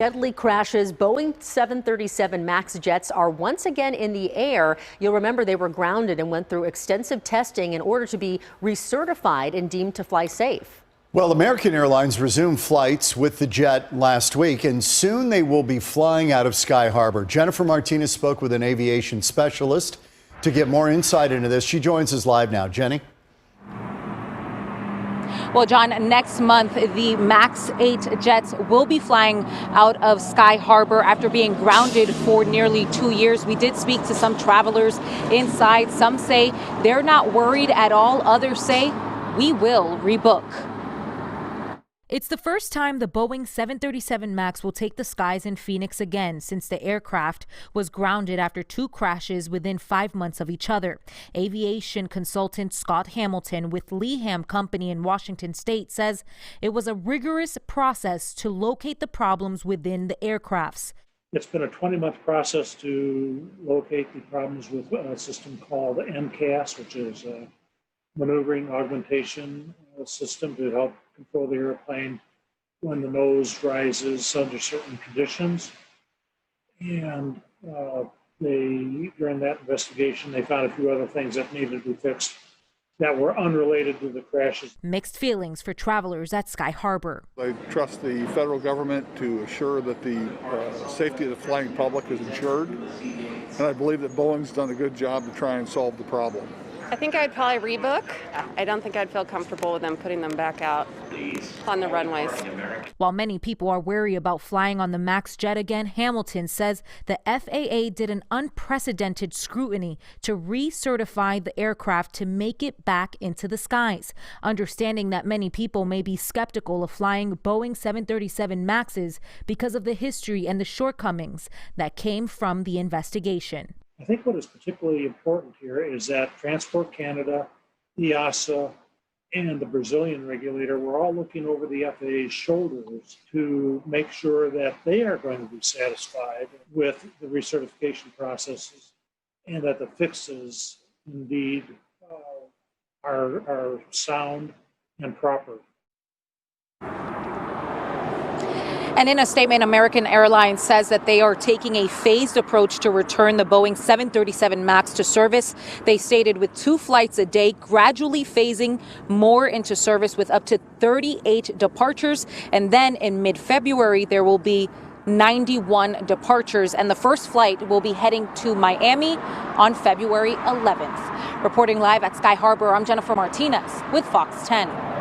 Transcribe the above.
Deadly crashes. Boeing 737 MAX jets are once again in the air. You'll remember they were grounded and went through extensive testing in order to be recertified and deemed to fly safe. Well, American Airlines resumed flights with the jet last week, and soon they will be flying out of Sky Harbor. Jennifer Martinez spoke with an aviation specialist to get more insight into this. She joins us live now. Jenny? Well, John, next month, the MAX 8 jets will be flying out of Sky Harbor after being grounded for nearly 2 years. We did speak to some travelers inside. Some say they're not worried at all. Others say we will rebook. It's the first time the Boeing 737 MAX will take the skies in Phoenix again since the aircraft was grounded after 2 crashes within 5 months of each other. Aviation consultant Scott Hamilton with Leham Company in Washington State says it was a rigorous process to locate the problems within the aircrafts. It's been a 20-month process to locate the problems with a system called MCAS, which is a maneuvering augmentation system to help control the airplane when the nose rises under certain conditions. And during that investigation, they found a few other things that needed to be fixed that were unrelated to the crashes. Mixed feelings for travelers at Sky Harbor. I trust the federal government to assure that the safety of the flying public is ensured, and I believe that Boeing's done a good job to try and solve the problem. I think I'd probably rebook. I don't think I'd feel comfortable with them putting them back out on the runways. While many people are wary about flying on the MAX jet again, Hamilton says the FAA did an unprecedented scrutiny to recertify the aircraft to make it back into the skies, understanding that many people may be skeptical of flying Boeing 737 MAXs because of the history and the shortcomings that came from the investigation. I think what is particularly important here is that Transport Canada, EASA, and the Brazilian regulator were all looking over the FAA's shoulders to make sure that they are going to be satisfied with the recertification processes and that the fixes indeed are sound and proper. And in a statement, American Airlines says that they are taking a phased approach to return the Boeing 737 MAX to service. They stated with 2 flights a day, gradually phasing more into service with up to 38 departures. And then in mid-February, there will be 91 departures. And the first flight will be heading to Miami on February 11th. Reporting live at Sky Harbor, I'm Jennifer Martinez with Fox 10.